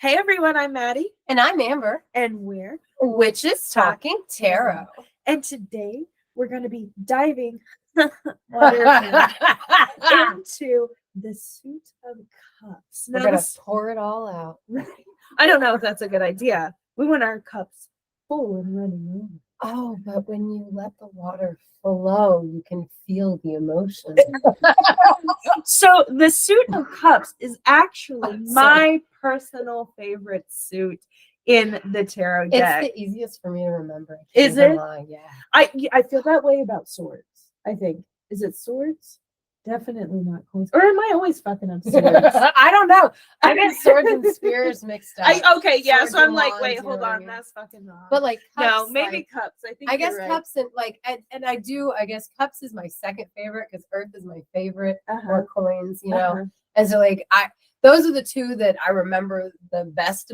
Hey everyone, I'm Maddie. And I'm Amber. And we're Witches Talking Tarot. And today we're going to be diving into the Suit of Cups. We're going to pour it all out. I don't know if that's a good idea. We want our cups full and running over. Oh, but when you let the water flow, you can feel the emotion. So the Suit of Cups is actually my personal favorite suit in the tarot deck. It's the easiest for me to remember. Is it? Yeah. I feel that way about swords. I think. Is it swords? Definitely not coins. Or am I always fucking up swords? I don't know. I get swords and spears mixed up. So I'm like, wait, hold on, that's fucking wrong. But like cups, no, maybe cups. I guess right. cups and I guess cups is my second favorite because earth is my favorite, or coins, you know. And so those are the two that I remember the best.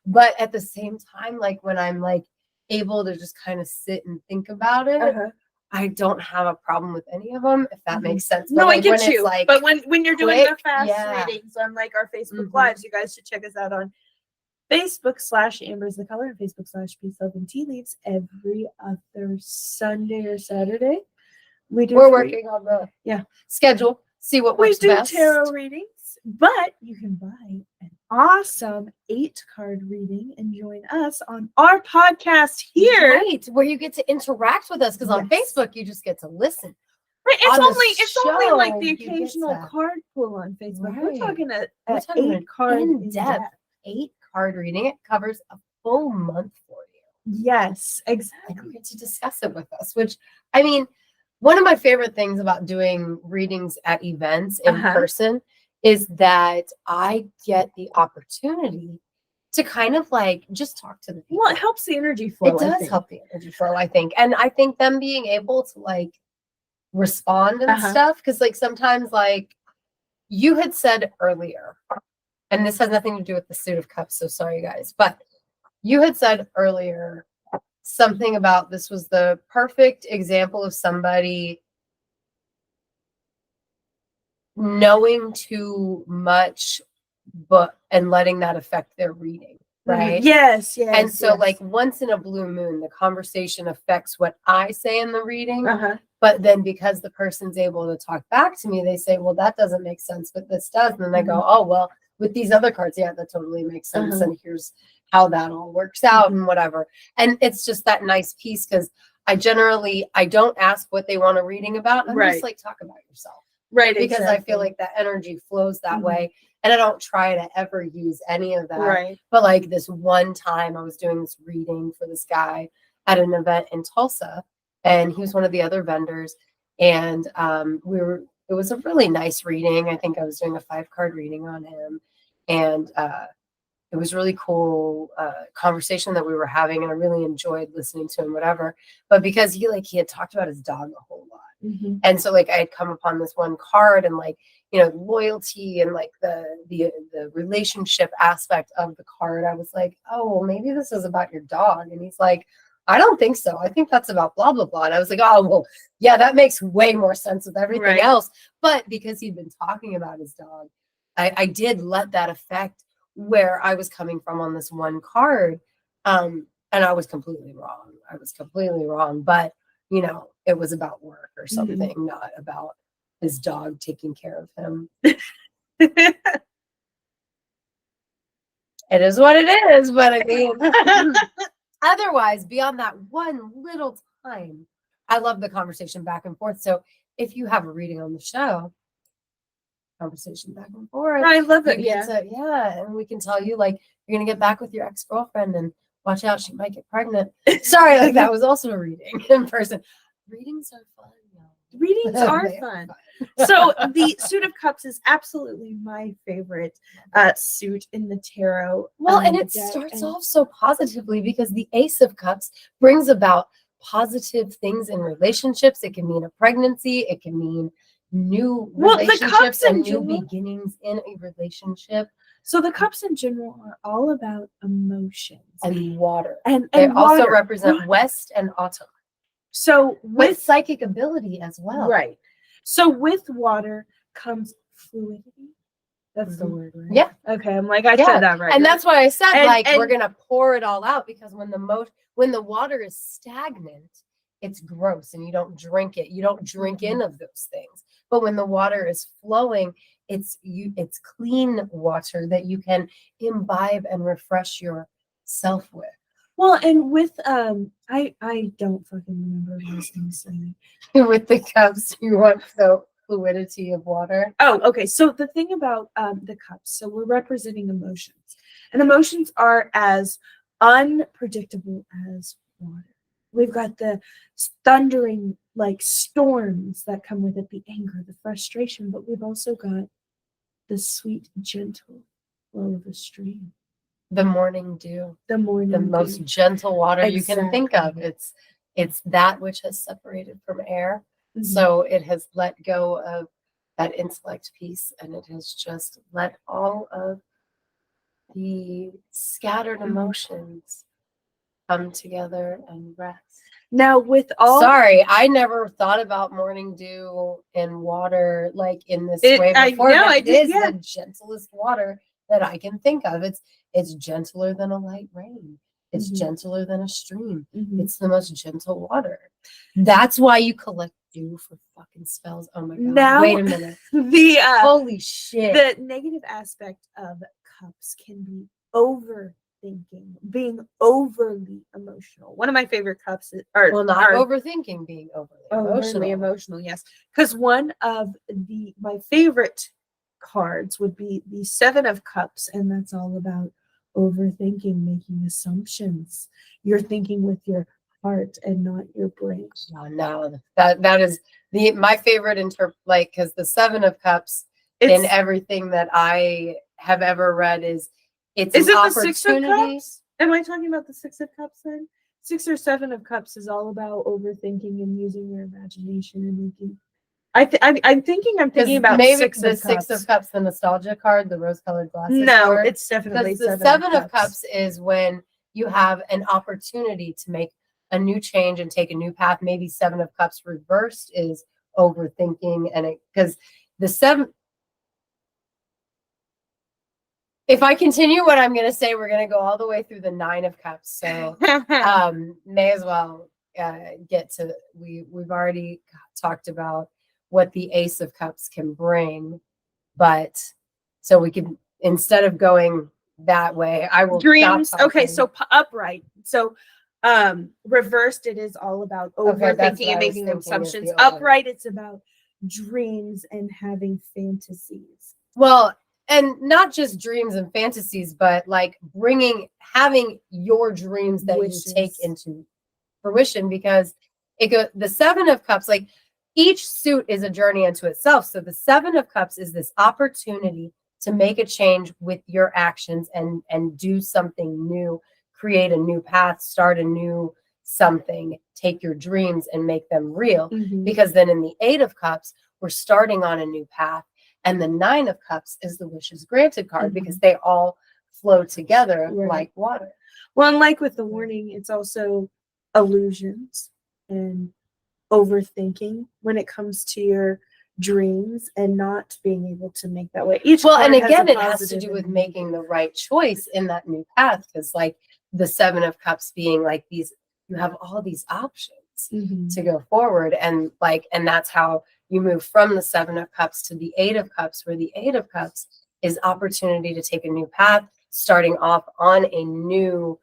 But at the same time, like when I'm like able to just kind of sit and think about it, I don't have a problem with any of them, if that makes sense. But no, I get you. But when you're doing the fast readings on like our Facebook lives, you guys should check us out on Facebook/Amber's the Color and Facebook/Peace Love and Tea Leaves every other Sunday or Saturday. We're working on the schedule. See what works best. We do tarot readings, but you can buy an awesome 8-card reading and join us on our podcast here. Right, where you get to interact with us, because on Facebook you just get to listen. Right, it's only like the occasional card pull on Facebook. Right. We're talking an 8-card in-depth 8-card reading. It covers a full month for you. Yes, exactly. And you get to discuss it with us, which, I mean, one of my favorite things about doing readings at events in person is that I get the opportunity to kind of like just talk to the people. Well, it helps the energy flow. It does help the energy flow, I think. And I think them being able to like respond and stuff, because like sometimes like you had said earlier, and this has nothing to do with the Suit of Cups, so sorry guys, but you had said earlier something about this was the perfect example of somebody knowing too much and letting that affect their reading, right? Yes. And so like once in a blue moon, the conversation affects what I say in the reading, but then because the person's able to talk back to me, they say, well, that doesn't make sense, but this does. And then I go, oh, well, with these other cards, yeah, that totally makes sense. And here's how that all works out and whatever. And it's just that nice piece, because I don't ask what they want a reading about. I'm just like, talk about yourself. Right. Because I feel like that energy flows that way. And I don't try to ever use any of that. Right. But like this one time I was doing this reading for this guy at an event in Tulsa, and he was one of the other vendors. And it was a really nice reading. I think I was doing a 5-card reading on him. And it was really cool conversation that we were having. And I really enjoyed listening to him, whatever. But because he had talked about his dog a whole lot. And so like I had come upon this one card and like, you know, loyalty and like the relationship aspect of the card. I was like, oh, well, maybe this is about your dog. And he's like, I don't think so. I think that's about blah, blah, blah. And I was like, oh, well, yeah, that makes way more sense with everything else. But because he'd been talking about his dog, I did let that affect where I was coming from on this one card. And I was completely wrong. But, you know, it was about work or something, not about his dog taking care of him. It is what it is, but I mean, otherwise, beyond that one little time, I love the conversation back and forth. So if you have a reading on the show, conversation back and forth. I love it. And we can tell you, like, you're gonna get back with your ex-girlfriend and watch out, she might get pregnant. Sorry, like that was also a reading in person. Readings are fun. Readings are fun. So the Suit of Cups is absolutely my favorite suit in the tarot. Well, and it starts off so positively because the Ace of Cups brings about positive things in relationships. It can mean a pregnancy. It can mean new relationships and new beginnings in a relationship. So the cups in general are all about emotions and water. And they also represent West and Autumn. So with psychic ability as well. Right. So with water comes fluidity. That's the word, right? Yeah. Okay, I'm like, I said that right. And that's why I said, and we're gonna pour it all out, because when the water is stagnant, it's gross and you don't drink it. You don't drink in of those things. But when the water is flowing, it's clean water that you can imbibe and refresh yourself with. Well, and with I don't fucking remember what I was gonna say. With the cups, you want the fluidity of water. Oh, okay. So the thing about the cups, so we're representing emotions, and emotions are as unpredictable as water. We've got the thundering like storms that come with it, the anger, the frustration, but we've also got the sweet, gentle flow of a stream. The morning dew. The morning the dew. most gentle water you can think of. Exactly. It's that which has separated from air. Mhm. So it has let go of that intellect piece, and it has just let all of the scattered emotions come together and rest. Now, with all Sorry, I never thought about morning dew in water like in this way before. It is the gentlest water that I can think of. It's gentler than a light rain. It's gentler than a stream. It's the most gentle water. That's why you collect dew for fucking spells. Oh my god! Now, wait a minute. Holy shit! The negative aspect of cups can be overthinking, being overly emotional. One of my favorite cups is, overthinking, being overly emotional. Yes, because one of my favorite cards would be the Seven of Cups, and that's all about overthinking, making assumptions. You're thinking with your heart and not your brain. Oh, no, that is my favorite because the Seven of Cups in everything that I have ever read is an opportunity. The Six of Cups? Am I talking about the Six of Cups then? 6 or 7 of Cups is all about overthinking and using your imagination and making. I'm thinking about maybe Six the of Six Cups. of Cups, the nostalgia card, the rose-colored glasses. No, card. it's definitely the Seven of Cups is when you have an opportunity to make a new change and take a new path. Maybe Seven of Cups reversed is overthinking, and because the seven. If I continue what I'm going to say, we're going to go all the way through the Nine of Cups. So may as well get to. We've already talked about what the Ace of Cups can bring, but so we can, instead of going that way, I will dreams. Okay, so upright. So reversed, it is all about overthinking and making assumptions. Upright, it's about dreams and having fantasies. Well, and not just dreams and fantasies, but like having your dreams that you take into fruition, because the Seven of Cups, like each suit is a journey unto itself. So the Seven of Cups is this opportunity to make a change with your actions and do something new, create a new path, start a new something, take your dreams and make them real. Because then in the Eight of Cups, we're starting on a new path. And the Nine of Cups is the wishes granted card, because they all flow together like water. Well, and like with the warning, it's also illusions and overthinking when it comes to your dreams and not being able to make that way. And again, it has to do with making the right choice in that new path, because like the Seven of Cups being like these, you have all these options to go forward, and that's how you move from the Seven of Cups to the Eight of Cups, where the Eight of Cups is opportunity to take a new path, starting off on a new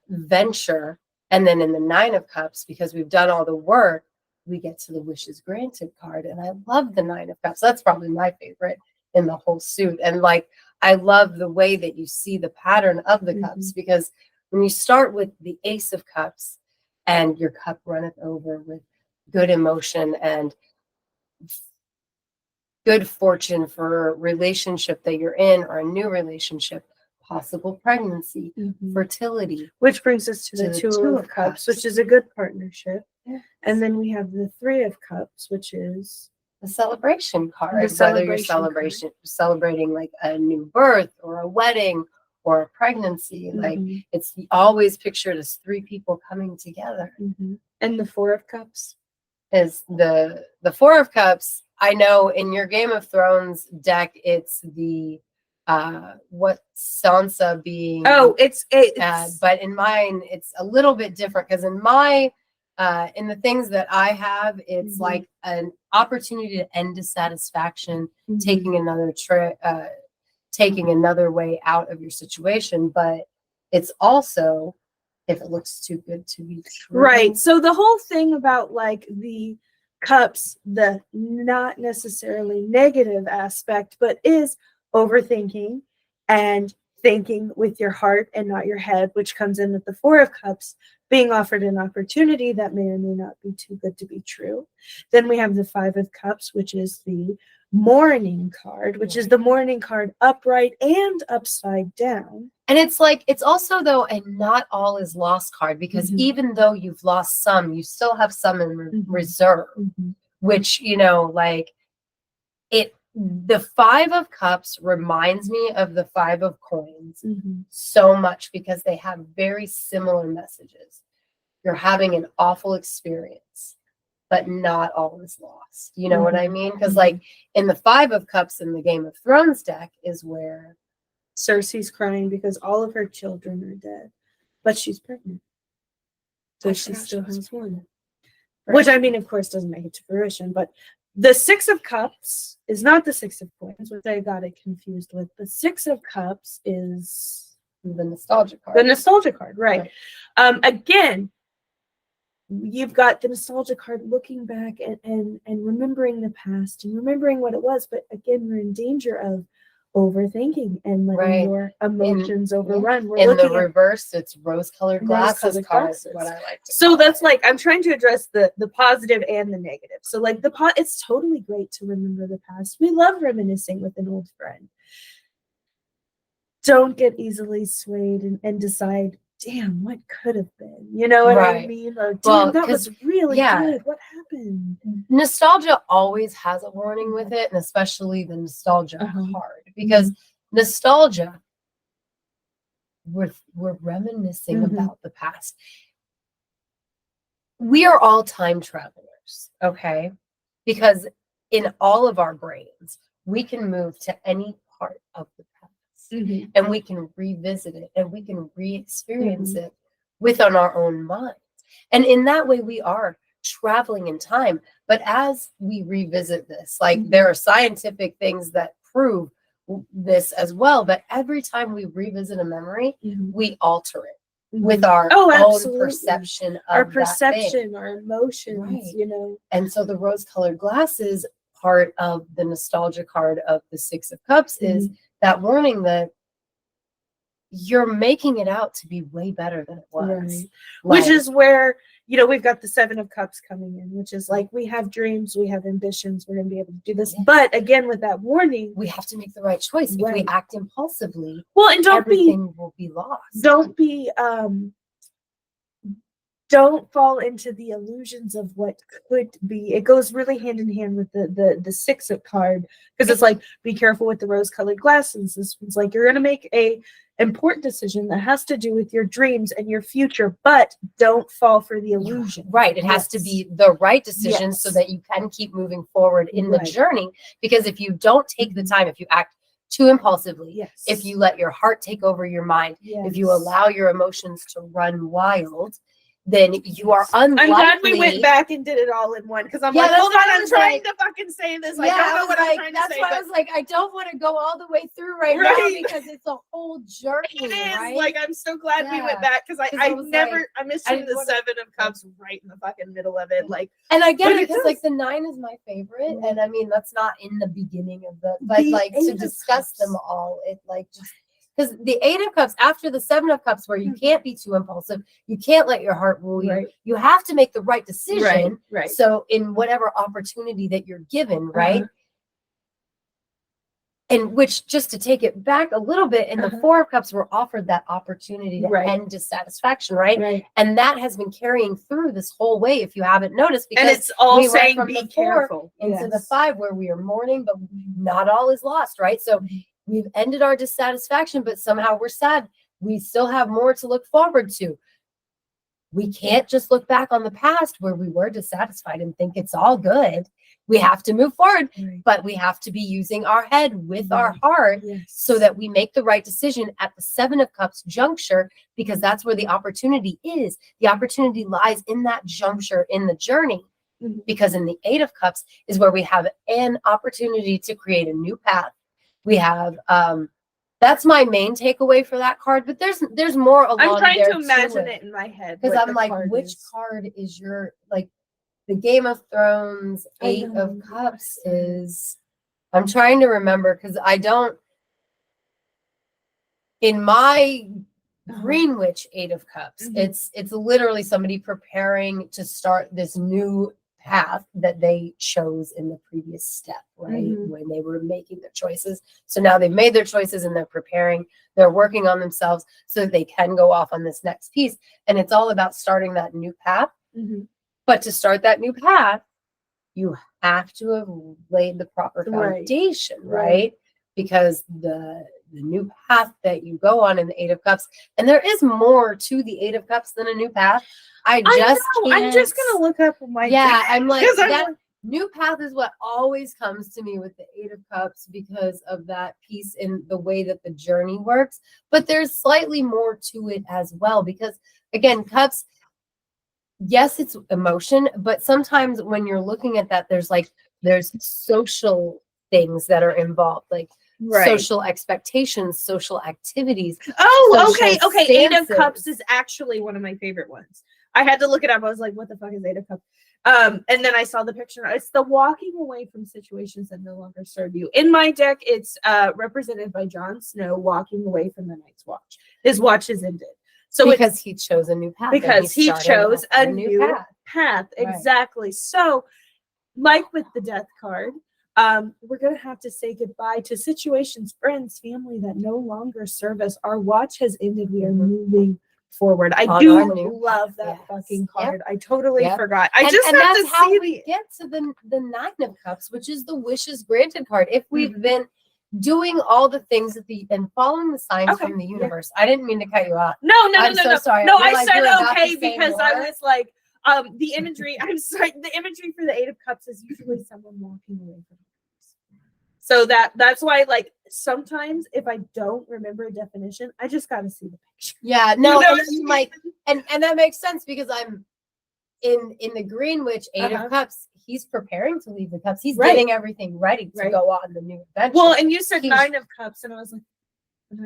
venture. And then in the Nine of Cups, because we've done all the work, we get to the wishes granted card. And I love the Nine of Cups. That's probably my favorite in the whole suit. And like, I love the way that you see the pattern of the cups, because when you start with the Ace of Cups and your cup runneth over with good emotion and good fortune for a relationship that you're in, or a new relationship, possible pregnancy, fertility. Which brings us to the Two of Cups, which is a good partnership. And then we have the Three of Cups, which is the celebration card. Whether you're celebrating like a new birth or a wedding or a pregnancy, like it's always pictured as three people coming together. And the Four of Cups is the Four of Cups. I know in your Game of Thrones deck, it's the what Sansa being it's but in mine it's a little bit different, because in my in the things that I have, it's like an opportunity to end dissatisfaction, taking another taking another way out of your situation. But it's also, if it looks too good to be true. Right. So the whole thing about like the cups, the not necessarily negative aspect, but is overthinking and thinking with your heart and not your head, which comes in with the Four of Cups, being offered an opportunity that may or may not be too good to be true. Then we have the Five of Cups, which is the mourning card, which is the mourning card upright and upside down. And it's like, it's also though a not all is lost card, because even though you've lost some, you still have some in reserve, which, you know, like the Five of Cups reminds me of the Five of Coins so much, because they have very similar messages. You're having an awful experience, but not all is lost. You know what I mean? Because like in the Five of Cups in the Game of Thrones deck is where Cersei's crying because all of her children are dead, but she's pregnant. So she still has one. Right. Which, I mean, of course, doesn't make it to fruition, but the Six of Cups is not the Six of Coins, which I got it confused with. The Six of Cups is the nostalgia card. The nostalgia card, right. Again, you've got the nostalgia card looking back and remembering the past and remembering what it was. But again, we're in danger of overthinking and letting your emotions overrun. We're in the reverse, it's rose-colored glasses card. What I like. So that's like, I'm trying to address the positive and the negative. So like it's totally great to remember the past. We love reminiscing with an old friend. Don't get easily swayed and decide, damn, what could have been? You know what I mean? Or damn, that was really good. What happened? Nostalgia always has a warning with it, and especially the nostalgia card, because nostalgia, we're reminiscing about the past. We are all time travelers, okay? Because in all of our brains, we can move to any part of the past. And we can revisit it and we can re-experience it within our own minds. And in that way, we are traveling in time. But as we revisit this, like there are scientific things that prove this as well. But every time we revisit a memory, we alter it with our own perception of our perception, our emotions, you know. And so the rose-colored glasses part of the nostalgia card of the Six of Cups is that warning that you're making it out to be way better than it was. Which is where, you know, we've got the Seven of Cups coming in, which is like, we have dreams, we have ambitions, we're going to be able to do this. But again, with that warning, we have to make the right choice. If we act impulsively, and everything will be lost. Don't fall into the illusions of what could be. It goes really hand in hand with the Six of card, because it's like, be careful with the rose-colored glasses. This one's like, you're going to make a important decision that has to do with your dreams and your future, but don't fall for the illusion. Right. It has to be the right decision so that you can keep moving forward in the journey. Because if you don't take the time, if you act too impulsively, if you let your heart take over your mind, if you allow your emotions to run wild, then you are unlikely. I'm glad we went back and did it all in one, because I'm like, hold on, I'm trying to fucking say this. I don't know what I'm trying to say. That's why I was like, I don't want to go all the way through now, because it's a whole journey. It is. Like, I'm so glad we went back, because I missed the Seven of Cups right in the fucking middle of it. Like, and I get it, because like the 9 is my favorite, and I mean that's not in the beginning of but like to discuss them all, it like just. Because the 8 of Cups, after the 7 of Cups, where you can't be too impulsive, you can't let your heart rule you. You have to make the right decision. So in whatever opportunity that you're given, and which, just to take it back a little bit, in the 4 of Cups, we're offered that opportunity to end dissatisfaction, and that has been carrying through this whole way, if you haven't noticed, because and it's all saying be careful into the 5, where we are mourning, but not all is lost, so we've ended our dissatisfaction, but somehow we're sad. We still have more to look forward to. We can't just look back on the past where we were dissatisfied and think it's all good. We have to move forward, Right. but we have to be using our head with our Right. heart Yes. so that we make the right decision at the Seven of Cups juncture, because that's where the opportunity is. The opportunity lies in that juncture in the journey, because in the Eight of Cups is where we have an opportunity to create a new path. We have, that's my main takeaway for that card, but there's more along I'm trying there to imagine it in my head. because what I'm the like, card which is. card is your, like, the Game of Thrones Eight of Cups is, I'm trying to remember because I don't, in my Greenwich Eight of Cups, it's literally somebody preparing to start this new path that they chose in the previous step, right? When they were making their choices. So now they've made their choices and they're preparing, they're working on themselves so that they can go off on this next piece. And it's all about starting that new path. But to start that new path, you have to have laid the proper foundation, right? Because the new path that you go on in the Eight of Cups, and there is more to the Eight of Cups than a new path. I'm just gonna look up my I'm like that. like, New path is what always comes to me with the Eight of Cups because of that piece in the way that the journey works. But there's slightly more to it as well, because again, cups, yes, it's emotion, but sometimes when you're looking at that, there's social things that are involved, like social expectations, social activities. Okay. Stances. Eight of Cups is actually one of my favorite ones. I had to look it up. I was like, what the fuck is Eight of Cups? And then I saw the picture. It's the walking away from situations that no longer serve you. In my deck, it's represented by Jon Snow walking away from the Night's Watch. His watch is ended. So because he chose a new path. Because he chose a new path. Exactly. Right. So, like with the Death card, we're going to have to say goodbye to situations, friends, family that no longer serve us. Our watch has ended. We are moving forward. I do love that fucking card. I totally forgot. I just have that's to how see we get to the Nine of Cups, which is the wishes granted card. If we've been doing all the things and following the signs from the universe. I didn't mean to cut you off. No. Sorry. No, I said okay because I was like, the imagery. I'm sorry. The imagery for the Eight of Cups is usually someone walking away from cups. So that's why, like, sometimes if I don't remember a definition, I just got to see the picture. Yeah. No. And that makes sense because I'm in the Greenwich Eight of Cups. He's preparing to leave the cups. He's getting everything ready to go on the new adventure. Well, and you said Nine of Cups, and I was like,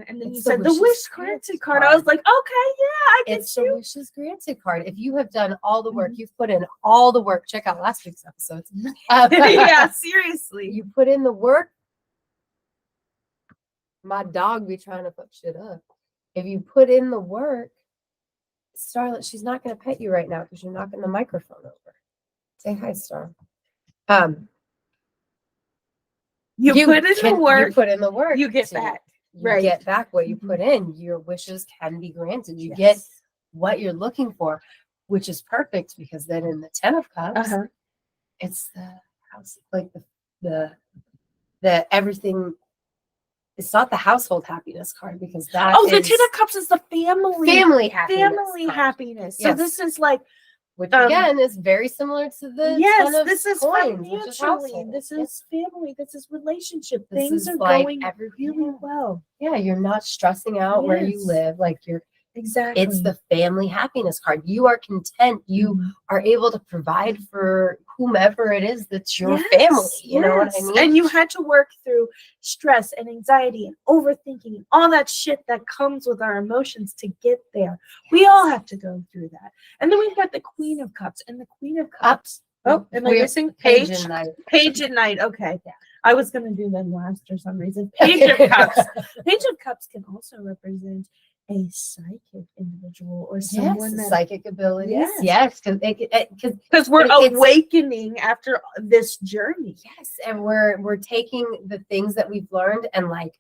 and then you said the wish granted card. I was like, okay, I get it's the wishes granted card. If you have done all the work, you've put in all the work. Check out last week's episodes. Yeah, seriously. You put in the work. My dog be trying to fuck shit up. If you put in the work, Starlet, she's not going to pet you right now because you're knocking the microphone over. Say hi, Star. You put in the work. You put in the work. You get back. You get back what you put in. Your wishes can be granted. You get what you're looking for, which is perfect because then in the Ten of Cups, it's the house, like the everything. It's not the household happiness card because that. Oh, the Ten of Cups is the family happiness. So this is like. Which again is very similar to the yes, Ten of this is coins, financially, this is family, this is relationship. Things are going really well. Yeah, you're not stressing out where you live, like you're exactly. It's the family happiness card. You are content. You are able to provide for whomever it is that's your family. You know what I mean? And you had to work through stress and anxiety and overthinking and all that shit that comes with our emotions to get there. We all have to go through that. And then we've got the Queen of Cups. And the Queen of Cups. Oh, am I missing? Page and Knight. Page and Knight. Okay. Yeah. I was going to do them last for some reason. Page of Cups. Page of Cups can also represent a psychic individual or someone that psychic abilities. Yes, because we're awakening after this journey. Yes, and we're taking the things that we've learned and like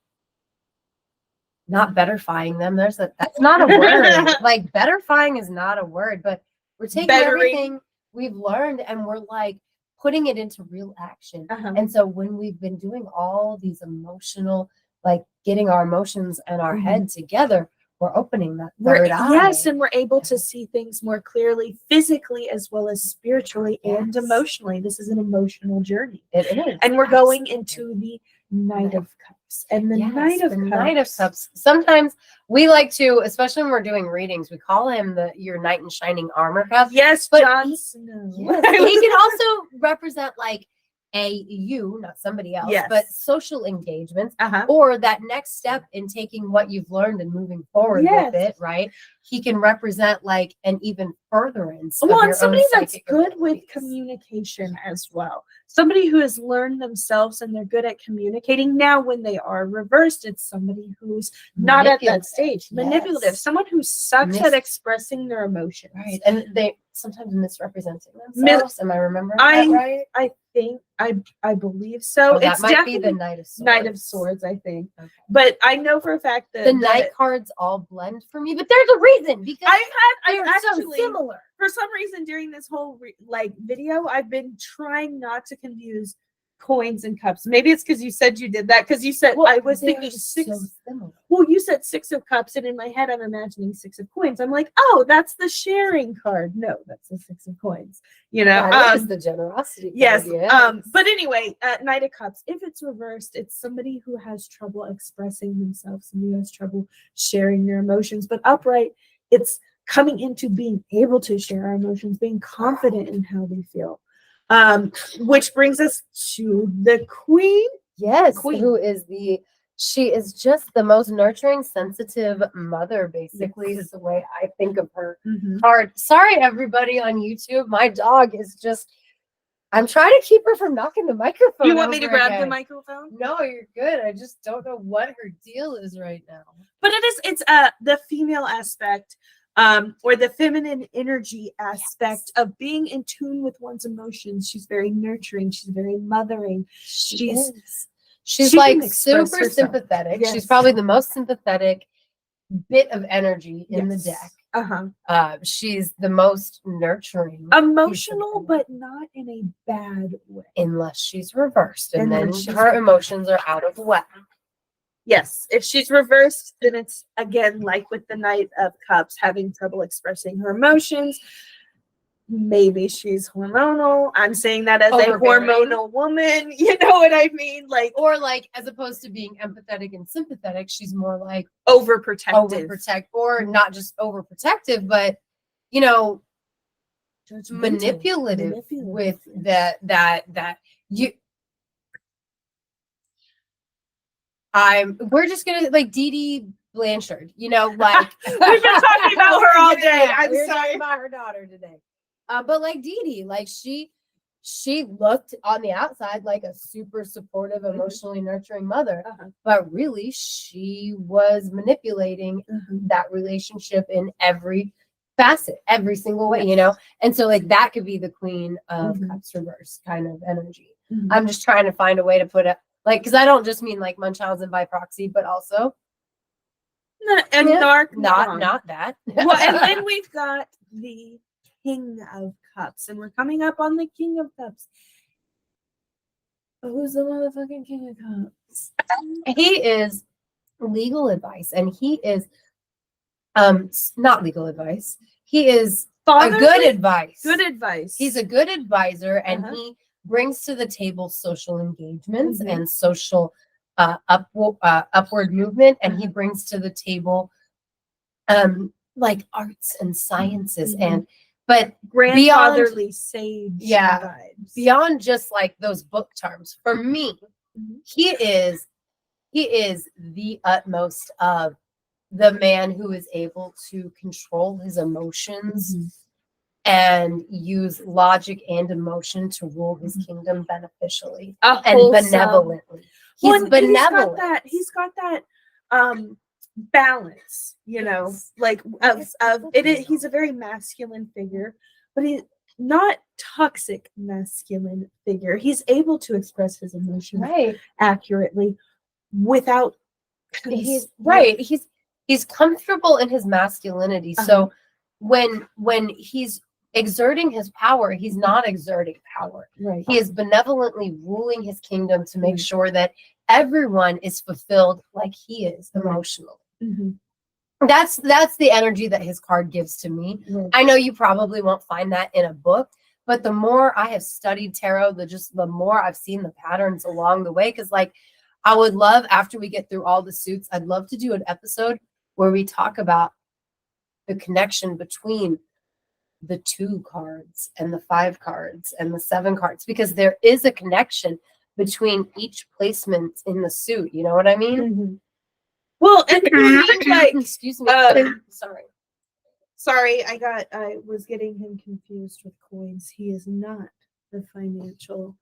not betterfying them. That's not a word. Like betterfying is not a word, but we're taking everything we've learned and we're like putting it into real action. And so when we've been doing all these emotional, like getting our emotions and our head together, we're opening that third eye. Yes, and we're able to see things more clearly, physically as well as spiritually and emotionally. This is an emotional journey. It is. And we're going into the Knight of Cups. And the Knight of Cups. Sometimes we like to, especially when we're doing readings, we call him your knight in shining armor cup. Yes, but Jon Snow. Yes, he can also represent like you, not somebody else, but social engagements, or that next step in taking what you've learned and moving forward with it, right? He can represent like an even furtherance. Well, and somebody that's good with communication as well. Somebody who has learned themselves and they're good at communicating. Now, when they are reversed, it's somebody who's not at that stage. Manipulative. Someone who sucks at expressing their emotions. Right. And they sometimes misrepresenting themselves. Am I remembering that right? I think I believe so. That might be the Knight of Swords. Knight of Swords, I think. Okay. But I know for a fact that the Knight cards all blend for me. But there's a reason, because they're actually so similar. For some reason, during this whole video, I've been trying not to confuse coins and cups. Maybe it's because you said you did that. Because you said I was thinking six. So similar. Well, you said 6 of cups, and in my head, I'm imagining 6 of coins. I'm like, oh, that's the sharing card. No, that's the 6 of coins. You know, that's the generosity card. Yes. But anyway, Knight of Cups. If it's reversed, it's somebody who has trouble expressing themselves, somebody who has trouble sharing their emotions. But upright, it's coming into being able to share our emotions, being confident in how they feel. Which brings us to the Queen. Yes, who is she is just the most nurturing, sensitive mother, basically, is the way I think of her card. Sorry, everybody on YouTube. My dog is just, I'm trying to keep her from knocking the microphone. You want me to grab the microphone? No, you're good. I just don't know what her deal is right now. But it's the female aspect. Or the feminine energy aspect of being in tune with one's emotions. She's very nurturing. She's very mothering. She's like super sympathetic. Yes. She's probably the most sympathetic bit of energy in the deck. She's the most nurturing. Emotional, but not in a bad way. Unless she's reversed. And then her emotions are out of whack. Yes, if she's reversed, then it's again like with the Knight of Cups, having trouble expressing her emotions. Maybe she's hormonal. I'm saying that as a hormonal woman. You know what I mean? Or as opposed to being empathetic and sympathetic, she's more like overprotective. Or not just overprotective, but manipulative with that you. We're just gonna Dee Dee Blanchard, we've been talking about her all day. I'm sorry talking about her daughter today. But Dee Dee, she looked on the outside like a super supportive, emotionally nurturing mother, but really she was manipulating that relationship in every facet, every single way, And so that could be the Queen of Cups reverse kind of energy. I'm just trying to find a way to put it. Because I don't just mean Munchausen by proxy, but also dark. Not that. Well, and then we've got the King of Cups, and we're coming up on the King of Cups. Who's the motherfucking King of Cups? He is legal advice, and he is not legal advice. He is good advice. Good advice. He's a good advisor, and he brings to the table social engagements and social upward movement, and he brings to the table arts and sciences but grandfatherly sage vibes. Beyond just those book terms. For me, he is the utmost of the man who is able to control his emotions and use logic and emotion to rule his kingdom beneficially and benevolently. He's benevolent. He's got that balance, he's a very masculine figure, but he's not toxic masculine figure. He's able to express his emotions accurately without he's comfortable in his masculinity. So when he's exerting his power, he's not exerting power. He is benevolently ruling his kingdom to make sure that everyone is fulfilled like he is emotionally. That's the energy that his card gives to me. Right. I know you probably won't find that in a book, but the more I have studied tarot, the more I've seen the patterns along the way. Because like, I would love, after we get through all the suits, I'd love to do an episode where we talk about the connection between the 2 cards and the 5 cards and the 7 cards, because there is a connection between each placement in the suit. You know what I mean? Mm-hmm. Well, and like, excuse me. Sorry, I was getting him confused with coins. He is not the financial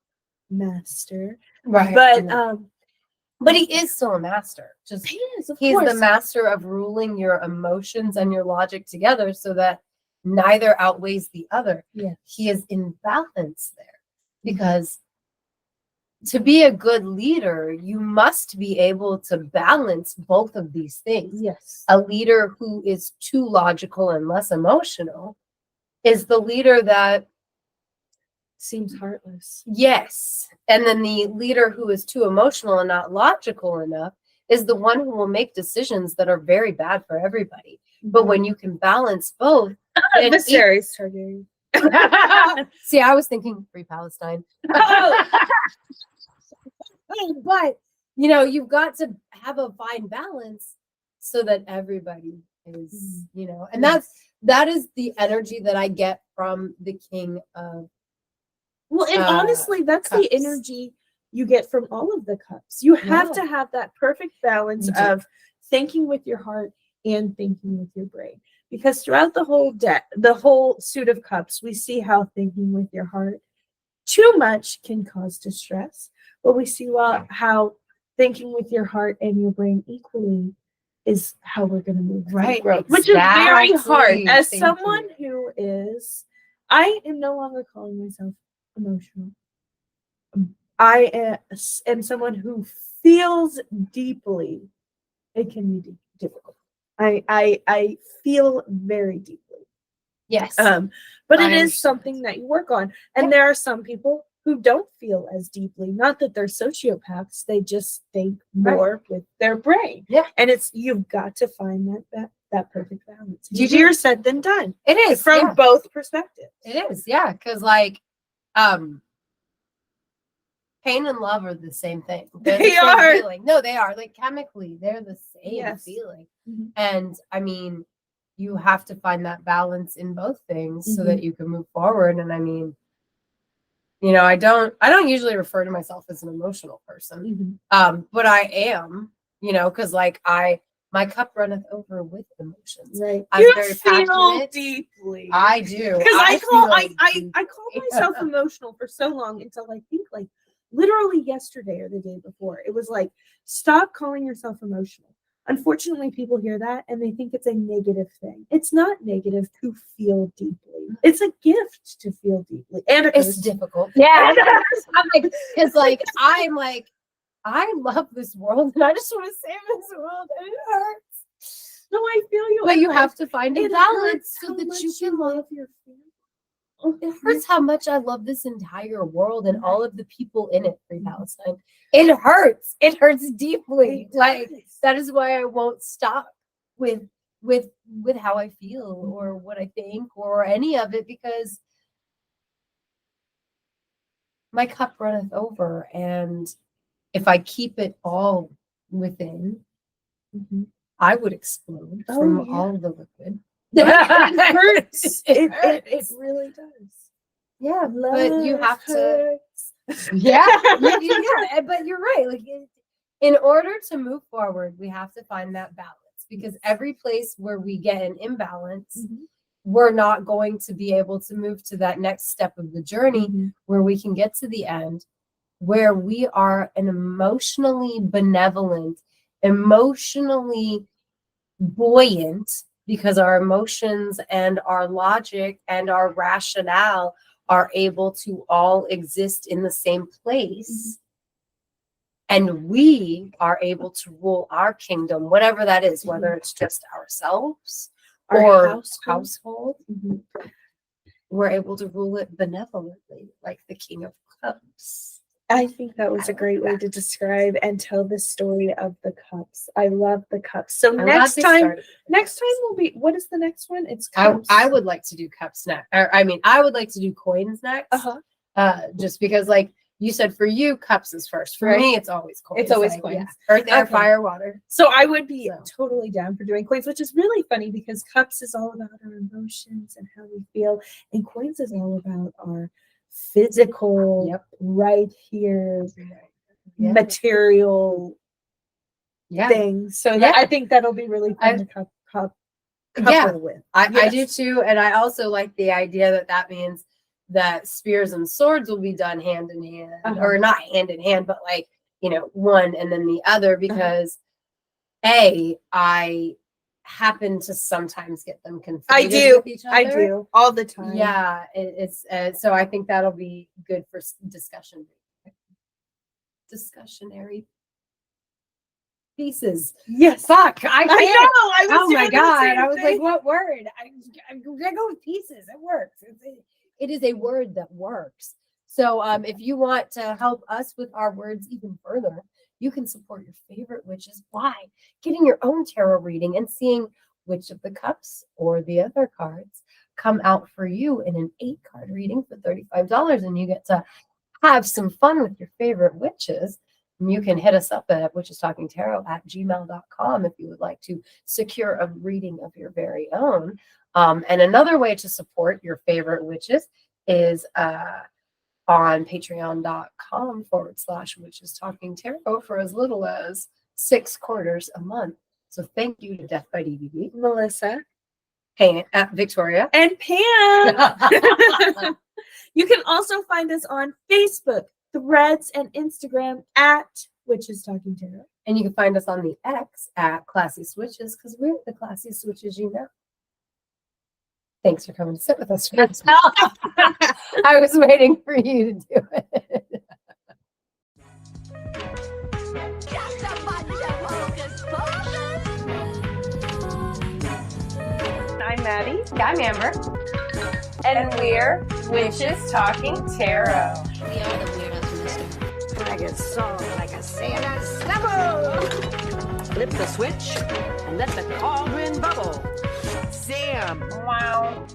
master, Right? But he is still a master. Just he is, of he's course. the master of ruling your emotions and your logic together so that neither outweighs the other. Yeah. He is in balance there, because to be a good leader, you must be able to balance both of these things. Yes. A leader who is too logical and less emotional is the leader that seems heartless. Yes. And then the leader who is too emotional and not logical enough is the one who will make decisions that are very bad for everybody. But when you can balance both, Viserys Targaryen. See, I was thinking Free Palestine. But you know, you've got to have a fine balance so that everybody is, you know, and that is the energy that I get from the King of. Well, and honestly, that's cups. the energy you get from all of the cups. You have to have that perfect balance of thinking with your heart and thinking with your brain. Because throughout the whole deck, the whole suit of cups, we see how thinking with your heart too much can cause distress. But we see how thinking with your heart and your brain equally is how we're going to move right, growth, which is very hard. As someone who is, I am no longer calling myself emotional. I am someone who feels deeply. It can be difficult. I feel very deeply. Yes. But it is something that you work on. And there are some people who don't feel as deeply. Not that they're sociopaths, they just think more with their brain. Yeah. And you've got to find that perfect balance. Easier said than done. It is from both perspectives. It is, yeah. Because like pain and love are the same thing. They are. Feeling. No, they are. Like chemically, they're the same feeling. Mm-hmm. And I mean, you have to find that balance in both things so that you can move forward. And I mean, you know, I don't usually refer to myself as an emotional person. But I am, you know, because like my cup runneth over with emotions. Right. I'm very passionate. Deeply. I do. Because I call myself emotional for so long until I think like literally yesterday or the day before. It was like, stop calling yourself emotional. Unfortunately, people hear that and they think it's a negative thing. It's not negative to feel deeply. It's a gift to feel deeply. And it's difficult. Yeah. I'm like, because like I'm like, I love this world and I just want to save this world and it hurts. No, I feel you. But you have to find a balance so that you can love your family. It hurts how much I love this entire world and all of the people in it. Free Palestine. It hurts. It hurts deeply. Like that is why I won't stop with how I feel or what I think or any of it, because my cup runneth over, and if I keep it all within, I would explode from all the liquid. It hurts. It really does. Yeah, but you have to. Yeah, but you're right. Like, in order to move forward, we have to find that balance, because every place where we get an imbalance, we're not going to be able to move to that next step of the journey where we can get to the end, where we are an emotionally benevolent, emotionally buoyant, because our emotions and our logic and our rationale are able to all exist in the same place. And we are able to rule our kingdom, whatever that is, whether it's just ourselves or household. We're able to rule it benevolently, like the King of Cups. I think that was a great way to describe and tell the story of the cups. I love the cups. So next time will be, what is the next one? It's cups. I would like to do cups next. I would like to do coins next. Just because, like you said, for you, cups is first. For me, it's always coins. It's always coins. Yeah. Earth, air, fire, water. So I would be totally down for doing coins, which is really funny because cups is all about our emotions and how we feel, and coins is all about our physical, right here, material things. So I think that'll be really fun to couple with. I do too, and I also like the idea that means that spears and swords will be done hand in hand, or not hand in hand, but like, you know, one and then the other, because I happen to sometimes get them confused with each other. I do all the time. Yeah, it's so I think that'll be good for discussionary pieces. Yes. Fuck. I know. Oh my God. I was like, what word? I'm gonna go with pieces. It works. It is a word that works. So if you want to help us with our words even further, you can support your favorite witches by getting your own tarot reading and seeing which of the cups or the other cards come out for you in an 8-card reading for $35. And you get to have some fun with your favorite witches. And you can hit us up at witchestalkingtarot@gmail.com if you would like to secure a reading of your very own. And another way to support your favorite witches is on patreon.com/witchestalkingtarot for as little as $6 a month. So thank you to Death by DVD, Melissa, Victoria, and Pam. You can also find us on Facebook, Threads, and Instagram at Witches Talking Tarot. And you can find us on the X at Classy Switches, because we're the classiest switches you know. Thanks for coming to sit with us. I was waiting for you to do it. I'm Maddie. I'm Amber. And we're Witches Talking Tarot. We are the weirdos in this story. Like a song, like a Santa snubble. Flip the switch and let the cauldron bubble. Sam. Wow.